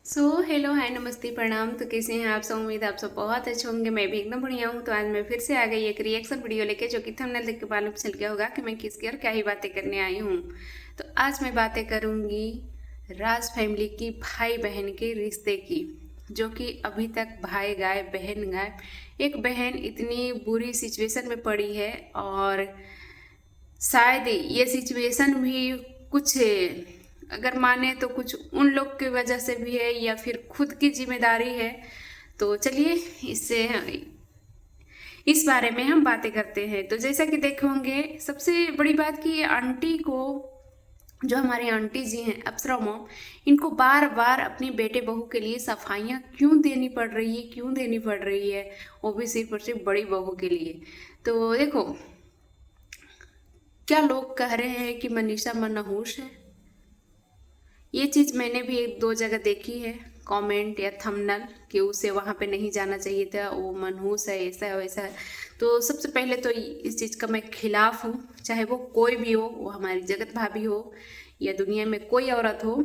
Hello hi नमस्ते प्रणाम। तो कैसे हैं आप सब? उम्मीद आप सब बहुत अच्छे होंगे। मैं भी एकदम बढ़िया हूँ। तो आज मैं फिर से आ गई एक रिएक्शन वीडियो लेके, जो कि थंबनेल देख के मालूम चल गया होगा कि मैं किसकी और क्या ही बातें करने आई हूँ। तो आज मैं बातें करूँगी राज फैमिली की भाई बहन के रिश्ते की, जो कि अभी तक भाई गायब बहन गायब। एक बहन इतनी बुरी सिचुएशन में पड़ी है, और शायद ये सिचुएशन भी कुछ, अगर माने तो कुछ उन लोग की वजह से भी है या फिर खुद की जिम्मेदारी है। तो चलिए इससे इस बारे में हम बातें करते हैं। तो जैसा कि देखोगे, सबसे बड़ी बात कि ये आंटी को, जो हमारी आंटी जी हैं अप्सरा मॉम, इनको बार बार अपनी बेटे बहू के लिए सफाइयाँ क्यों देनी पड़ रही है, क्यों देनी पड़ रही है, वो भी सिर्फ और सिर्फ बड़ी बहू के लिए। तो देखो, क्या लोग कह रहे हैं कि मनीषा मनहूस है। ये चीज़ मैंने भी एक दो जगह देखी है, कमेंट या थंबनेल, कि उसे वहाँ पे नहीं जाना चाहिए था, वो मनहूस है, ऐसा है वैसा है। तो सबसे पहले तो इस चीज़ का मैं खिलाफ हूँ। चाहे वो कोई भी हो, वो हमारी जगत भाभी हो या दुनिया में कोई औरत हो,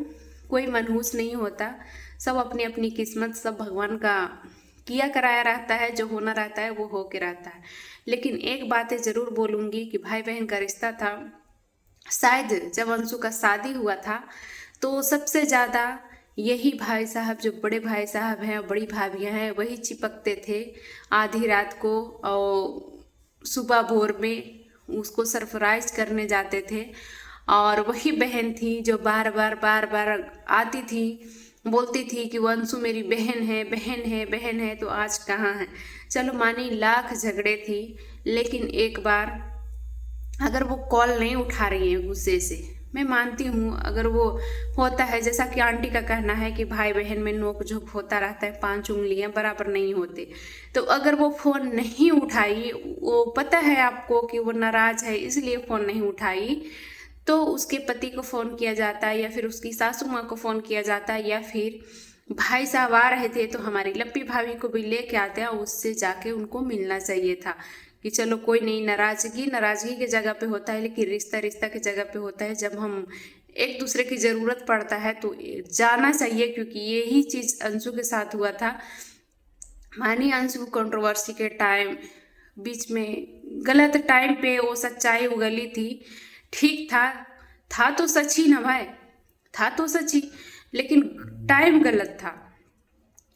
कोई मनहूस नहीं होता। सब अपनी अपनी किस्मत, सब भगवान का किया कराया रहता है। जो होना रहता है वो हो के रहता है। लेकिन एक बातें ज़रूर बोलूँगी कि भाई बहन का रिश्ता था, शायद जब अंशु का शादी हुआ था तो सबसे ज़्यादा यही भाई साहब, जो बड़े भाई साहब हैं, बड़ी भाभियाँ हैं, वही चिपकते थे आधी रात को और सुबह भोर में उसको सरप्राइज करने जाते थे। और वही बहन थी जो बार बार आती थी, बोलती थी कि वो अंशु मेरी बहन है, बहन है, बहन है। तो आज कहाँ है? चलो मानी लाख झगड़े थी, लेकिन एक बार अगर वो कॉल नहीं उठा रही है गुस्से से, मैं मानती हूँ अगर वो होता है, जैसा कि आंटी का कहना है कि भाई बहन में नोक झोंक होता रहता है, पांच उंगलियां बराबर नहीं होते। तो अगर वो फ़ोन नहीं उठाई, वो पता है आपको कि वो नाराज़ है इसलिए फ़ोन नहीं उठाई, तो उसके पति को फ़ोन किया जाता है, या फिर उसकी सासू माँ को फ़ोन किया जाता है, या फिर भाई साहब आ रहे थे तो हमारी लप्पी भाभी को भी लेके आते हैं, उससे जाके उनको मिलना चाहिए था। कि चलो कोई नहीं, नाराज़गी नाराज़गी की जगह पे होता है, लेकिन रिश्ता रिश्ता की जगह पे होता है। जब हम एक दूसरे की ज़रूरत पड़ता है तो जाना चाहिए, क्योंकि यही चीज़ अंशु के साथ हुआ था। मानी अंशु कंट्रोवर्सी के टाइम, बीच में गलत टाइम पे वो सच्चाई उगली थी। ठीक था तो सच ही ना भाई, था तो सच ही, लेकिन टाइम गलत था,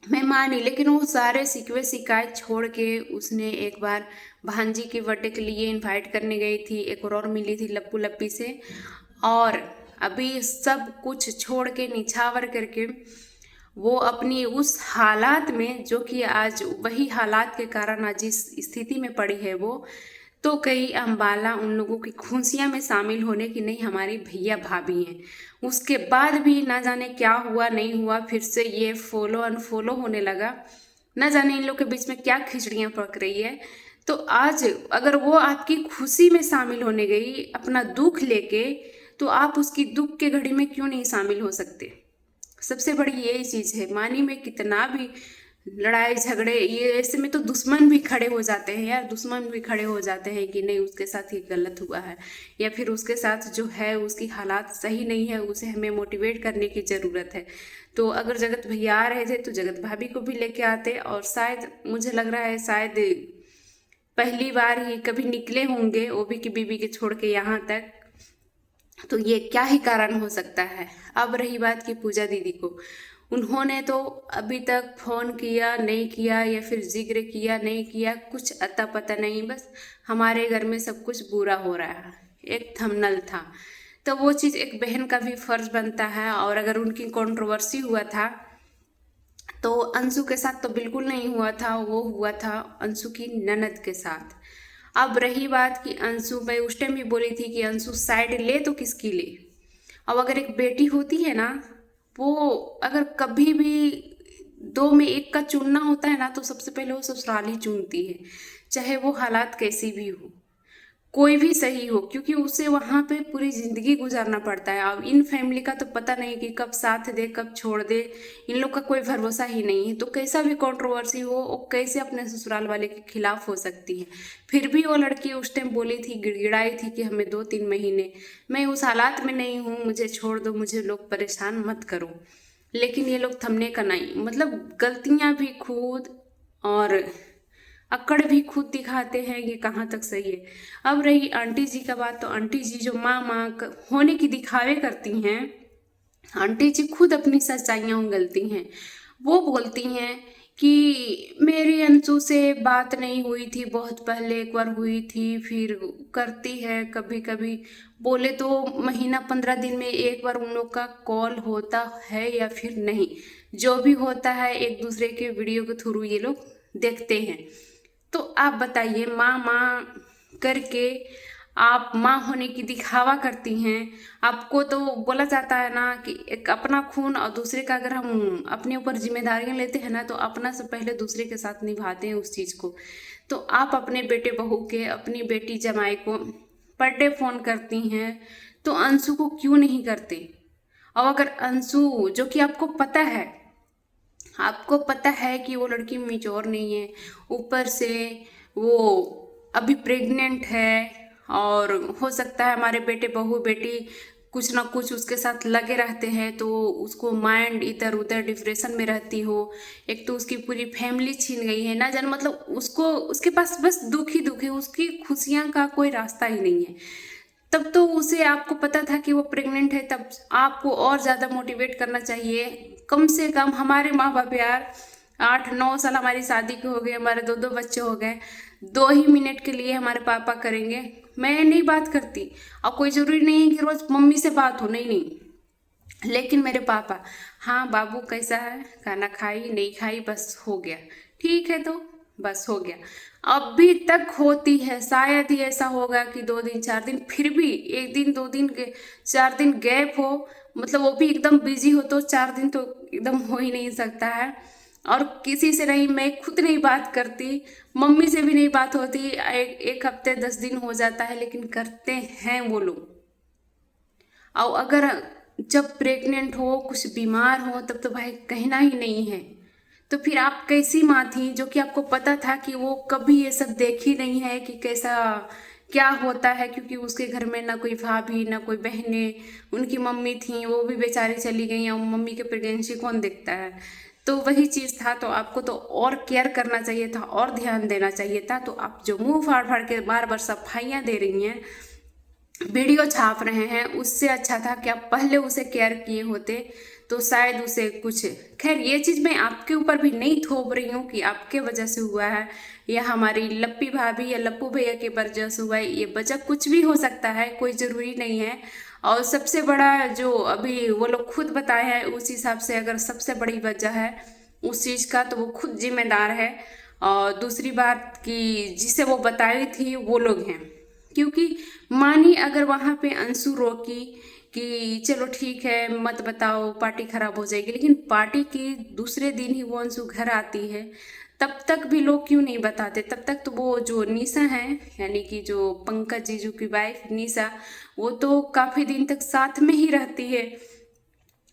मैं मानी। लेकिन वो सारे सिकवे शिकायत छोड़ के उसने एक बार भांजी की बर्थडे के लिए इनवाइट करने गई थी, एक और मिली थी लप्पू लप्पी से, और अभी सब कुछ छोड़ के निछावर करके वो अपनी उस हालात में, जो कि आज वही हालात के कारण आज जिस स्थिति में पड़ी है वो, तो कई अम्बाला उन लोगों की खुशियां में शामिल होने की नहीं, हमारी भैया भाभी हैं। उसके बाद भी ना जाने क्या हुआ नहीं हुआ, फिर से ये फॉलो अनफॉलो होने लगा। ना जाने इन लोग के बीच में क्या खिचड़ियाँ पक रही है। तो आज अगर वो आपकी खुशी में शामिल होने गई अपना दुख लेके, तो आप उसकी दुख के घड़ी में क्यों नहीं शामिल हो सकते? सबसे बड़ी यही चीज़ है। मानी में कितना भी लड़ाई झगड़े, ये ऐसे में तो दुश्मन भी खड़े हो जाते हैं यार, दुश्मन भी खड़े हो जाते हैं कि नहीं उसके साथ ये गलत हुआ है, या फिर उसके साथ जो है उसकी हालात सही नहीं है, उसे हमें मोटिवेट करने की ज़रूरत है। तो अगर जगत भैया आ रहे थे तो जगत भाभी को भी लेके आते, और शायद मुझे लग रहा है शायद पहली बार ही कभी निकले होंगे, वो भी कि बीबी के छोड़ के यहाँ तक। तो ये क्या ही कारण हो सकता है। अब रही बात की पूजा दीदी को, उन्होंने तो अभी तक फोन किया नहीं किया, या फिर जिक्र किया नहीं किया, कुछ अता पता नहीं, बस हमारे घर में सब कुछ बुरा हो रहा है, एक थंबनेल था। तो वो चीज़ एक बहन का भी फर्ज बनता है। और अगर उनकी कंट्रोवर्सी हुआ था तो अंशु के साथ तो बिल्कुल नहीं हुआ था, वो हुआ था अंशु की ननद के साथ। अब रही बात कि अंशु, मैं उस टाइम भी बोली थी कि अंशु साइड ले तो किसकी ले। अब अगर एक बेटी होती है ना, वो अगर कभी भी दो में एक का चुनना होता है ना, तो सबसे पहले वो ससुराल ही चुनती है, चाहे वो हालात कैसी भी हो, कोई भी सही हो, क्योंकि उसे वहां पे पूरी जिंदगी गुजारना पड़ता है। अब इन फैमिली का तो पता नहीं कि कब साथ दे कब छोड़ दे, इन लोग का कोई भरोसा ही नहीं है। तो कैसा भी कंट्रोवर्सी हो, वो कैसे अपने ससुराल वाले के खिलाफ हो सकती है। फिर भी वो लड़की उस टाइम बोली थी, गिड़गिड़ाई थी कि हमें 2-3 महीने, मैं उस हालात में नहीं हूँ, मुझे छोड़ दो, मुझे लोग परेशान मत करो। लेकिन ये लोग थमने का नहीं, मतलब गलतियां भी खुद और अकड़ भी खुद दिखाते हैं, ये कहाँ तक सही है। अब रही आंटी जी का बात, तो आंटी जी जो माँ माँ होने की दिखावे करती हैं, आंटी जी खुद अपनी सच्चाइयाँ उगलती हैं। वो बोलती हैं कि मेरी अंशु से बात नहीं हुई थी, बहुत पहले एक बार हुई थी, फिर करती है कभी कभी, बोले तो महीना 15 दिन में एक बार उन लोग का कॉल होता है या फिर नहीं, जो भी होता है एक दूसरे के वीडियो के थ्रू ये लोग देखते हैं। तो आप बताइए, माँ माँ करके आप माँ होने की दिखावा करती हैं। आपको तो बोला जाता है ना कि एक अपना खून और दूसरे का, अगर हम अपने ऊपर जिम्मेदारियां लेते हैं ना, तो अपना से पहले दूसरे के साथ निभाते हैं उस चीज़ को। तो आप अपने बेटे बहू के, अपनी बेटी जमाई को पर डे फोन करती हैं, तो अंशु को क्यों नहीं करते? और अगर अंशु, जो कि आपको पता है कि वो लड़की मेच्योर नहीं है, ऊपर से वो अभी प्रेग्नेंट है, और हो सकता है हमारे बेटे बहू बेटी कुछ ना कुछ उसके साथ लगे रहते हैं, तो उसको माइंड इधर उधर डिप्रेशन में रहती हो। एक तो उसकी पूरी फैमिली छीन गई है ना जान, मतलब उसको, उसके पास बस दुख ही दुख है, उसकी खुशियाँ का कोई रास्ता ही नहीं है। तब तो उसे, आपको पता था कि वो प्रेग्नेंट है, तब आपको और ज़्यादा मोटिवेट करना चाहिए। कम से कम हमारे माँ बाप यार, 8-9 साल हमारी शादी के हो गए, हमारे 2-2 बच्चे हो गए, 2 ही मिनट के लिए हमारे पापा करेंगे। मैं नहीं बात करती, और कोई ज़रूरी नहीं है कि रोज़ मम्मी से बात हो, नहीं नहीं, लेकिन मेरे पापा, हाँ बाबू कैसा है, खाना खाई नहीं खाई, बस हो गया, ठीक है तो बस हो गया। अभी तक होती है, शायद ही ऐसा होगा कि 2 दिन 4 दिन, फिर भी 1 दिन 2 दिन 4 दिन गैप हो, मतलब वो भी एकदम बिजी हो, तो 4 दिन तो एकदम हो ही नहीं सकता है। और किसी से नहीं, मैं खुद नहीं बात करती, मम्मी से भी नहीं बात होती, एक हफ्ते 10 दिन हो जाता है, लेकिन करते हैं वो लोग। और अगर जब प्रेग्नेंट हो, कुछ बीमार हो, तब तो भाई कहना ही नहीं है। तो फिर आप कैसी माँ थी, जो कि आपको पता था कि वो कभी ये सब देखी नहीं है कि कैसा क्या होता है, क्योंकि उसके घर में ना कोई भाभी ना कोई बहने, उनकी मम्मी थी, वो भी बेचारी चली गई, और मम्मी के प्रेगनेंसी कौन देखता है। तो वही चीज़ था, तो आपको तो और केयर करना चाहिए था, और ध्यान देना चाहिए था। तो आप जो मुंह फाड़ फाड़ के बार बार सफाइयाँ दे रही हैं, वीडियो छाप रहे हैं, उससे अच्छा था कि आप पहले उसे केयर किए होते, तो शायद उसे कुछ, खैर ये चीज़ मैं आपके ऊपर भी नहीं थोप रही हूँ कि आपके वजह से हुआ है, या हमारी लप्पी भाभी या लप्पू भैया के वजह से हुआ है। ये वजह कुछ भी हो सकता है, कोई ज़रूरी नहीं है। और सबसे बड़ा जो अभी वो लोग खुद बताए हैं, उस हिसाब से अगर सबसे बड़ी वजह है उस चीज़ का, तो वो खुद जिम्मेदार है। और दूसरी बात कि जिसे वो बताई थी वो लोग हैं, क्योंकि मानी अगर वहाँ पे अंशु रोकी कि चलो ठीक है मत बताओ, पार्टी खराब हो जाएगी, लेकिन पार्टी के दूसरे दिन ही वो अंशु घर आती है, तब तक भी लोग क्यों नहीं बताते? तब तक तो वो जो निशा है, यानी कि जो पंकज जीजू की वाइफ निशा, वो तो काफी दिन तक साथ में ही रहती है,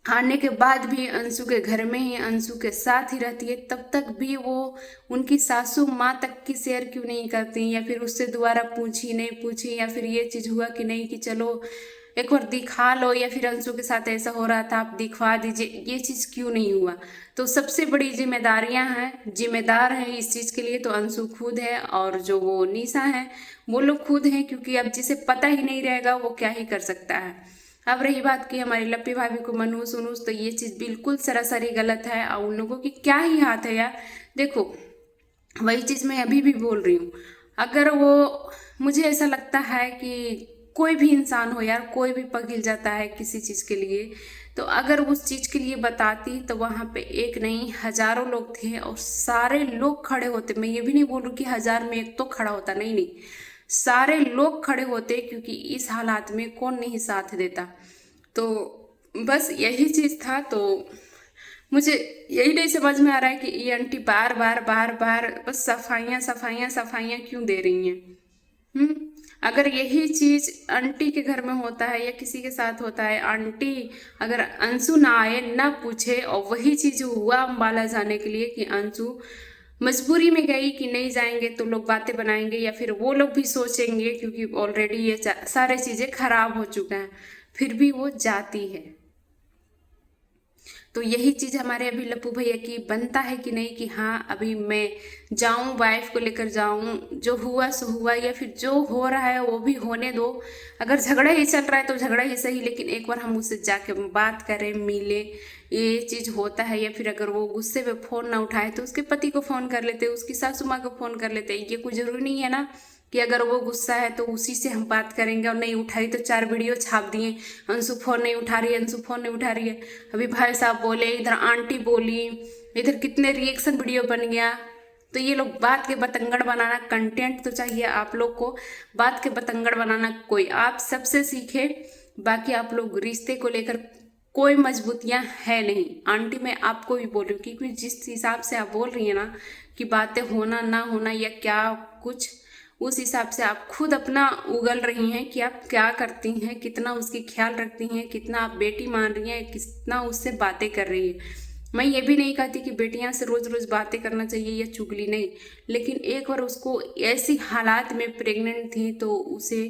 आने के बाद भी अंशु के घर में ही अंशु के साथ ही रहती है, तब तक भी वो उनकी सासू माँ तक की शेयर क्यों नहीं करती, या फिर उससे दोबारा पूछी नहीं पूछी, या फिर ये चीज़ हुआ कि नहीं कि चलो एक बार दिखा लो, या फिर अंशु के साथ ऐसा हो रहा था आप दिखवा दीजिए, ये चीज़ क्यों नहीं हुआ? तो सबसे बड़ी जिम्मेदारियां हैं, जिम्मेदार हैं इस चीज़ के लिए तो अंशु खुद है, और जो वो निशा है वो लोग खुद हैं, क्योंकि अब जिसे पता ही नहीं रहेगा वो क्या ही कर सकता है। अब रही बात की हमारी लप्पी भाभी को मनहूस उनूस, तो ये चीज़ बिल्कुल सरासरी गलत है, और उन लोगों की क्या ही हाथ है यार। देखो, वही चीज़ मैं अभी भी बोल रही हूँ, अगर वो, मुझे ऐसा लगता है कि कोई भी इंसान हो यार, कोई भी पगल जाता है किसी चीज़ के लिए, तो अगर उस चीज़ के लिए बताती तो वहाँ पे एक नहीं हजारों लोग थे, और सारे लोग खड़े होते। मैं ये भी नहीं बोल रही कि 1000 में 1 तो खड़ा होता, नहीं नहीं, सारे लोग खड़े होते, क्योंकि इस हालात में कौन नहीं साथ देता। तो बस यही चीज़ था। तो मुझे यही नहीं समझ में आ रहा है कि ये आंटी बार बार बार बार बस सफाइयाँ सफाइयाँ सफाइयाँ क्यों दे रही हैं। अगर यही चीज आंटी के घर में होता है या किसी के साथ होता है, आंटी अगर अंशु ना आए ना पूछे, और वही चीज हुआ अम्बाला जाने के लिए कि अंशु मजबूरी में गई कि नहीं जाएंगे तो लोग बातें बनाएंगे, या फिर वो लोग भी सोचेंगे, क्योंकि ऑलरेडी ये सारे चीजें खराब हो चुका है, फिर भी वो जाती है। तो यही चीज़ हमारे अभी लप्पू भैया की बनता है कि नहीं, कि हाँ अभी मैं जाऊं, वाइफ को लेकर जाऊं, जो हुआ सो हुआ, या फिर जो हो रहा है वो भी होने दो। अगर झगड़ा ही चल रहा है तो झगड़ा ही सही, लेकिन एक बार हम उससे जाके बात करें, मिले, ये चीज़ होता है। या फिर अगर वो गुस्से में फ़ोन ना उठाए तो उसके पति को फ़ोन कर लेते, उसकी सासू माँ को फ़ोन कर लेते। ये कोई ज़रूरी नहीं है ना कि अगर वो गुस्सा है तो उसी से हम बात करेंगे, और नहीं उठाई तो 4 वीडियो छाप दिए, अंशु फ़ोन नहीं उठा रही है, अंशु फ़ोन नहीं उठा रही है। अभी भाई साहब बोले, इधर आंटी बोली, इधर कितने रिएक्शन वीडियो बन गया। तो ये लोग बात के बतंगड़ बनाना, कंटेंट तो चाहिए आप लोग को, बात के बतंगड़ बनाना कोई आप सबसे सीखे। बाकी आप लोग रिश्ते को लेकर कोई मजबूतियाँ है नहीं। आंटी मैं आपको भी बोल रही हूँ, क्योंकि जिस हिसाब से आप बोल रही है ना कि बातें होना ना होना या क्या कुछ, उस हिसाब से आप खुद अपना उगल रही हैं कि आप क्या करती हैं, कितना उसकी ख्याल रखती हैं, कितना आप बेटी मान रही हैं, कितना उससे बातें कर रही है। मैं ये भी नहीं कहती कि बेटियां से रोज़ रोज़ बातें करना चाहिए या चुगली नहीं, लेकिन एक बार उसको ऐसी हालात में प्रेग्नेंट थी तो उसे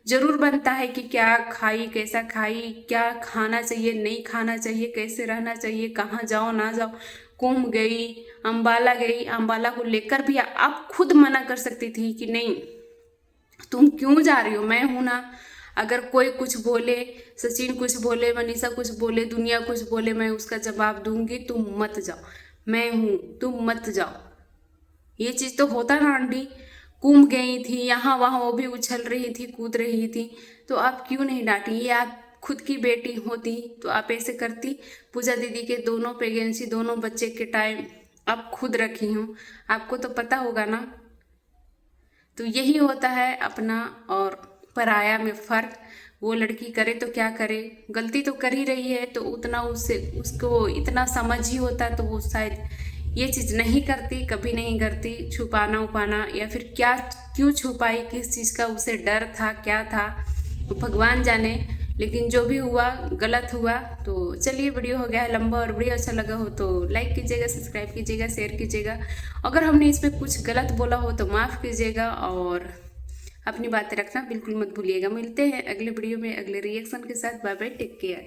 ज़रूर बनता है कि क्या खाई, कैसा खाई, क्या खाना चाहिए, नहीं खाना चाहिए, कैसे रहना चाहिए, कहाँ जाओ ना जाओ। कुंभ गई, अम्बाला गई, अम्बाला को लेकर भी आप खुद मना कर सकती थी कि नहीं तुम क्यों जा रही हो, मैं हूं ना। अगर कोई कुछ बोले, सचिन कुछ बोले, मनीषा कुछ बोले, दुनिया कुछ बोले, मैं उसका जवाब दूंगी, तुम मत जाओ, मैं हूं, तुम मत जाओ। ये चीज़ तो होता ना आंटी। कुंभ गई थी, यहाँ वहाँ वो भी उछल रही थी, कूद रही थी, तो आप क्यों नहीं डांटी। ये आप खुद की बेटी होती तो आप ऐसे करती। पूजा दीदी के दोनों प्रेगनेंसी, दोनों बच्चे के टाइम आप खुद रखी हूँ, आपको तो पता होगा ना। तो यही होता है अपना और पराया में फ़र्क। वो लड़की करे तो क्या करे, गलती तो कर ही रही है, तो उतना उससे उसको इतना समझ ही होता तो वो शायद ये चीज़ नहीं करती, कभी नहीं करती। छुपाना उपाना या फिर क्या, क्यों छुपाई, किस चीज़ का उसे डर था, क्या था, भगवान जाने। लेकिन जो भी हुआ गलत हुआ। तो चलिए, वीडियो हो गया है लंबा, और वीडियो अच्छा लगा हो तो लाइक कीजिएगा, सब्सक्राइब कीजिएगा, शेयर कीजिएगा। अगर हमने इसमें कुछ गलत बोला हो तो माफ़ कीजिएगा, और अपनी बातें रखना बिल्कुल मत भूलिएगा। मिलते हैं अगले वीडियो में अगले रिएक्शन के साथ। Bye bye, take care.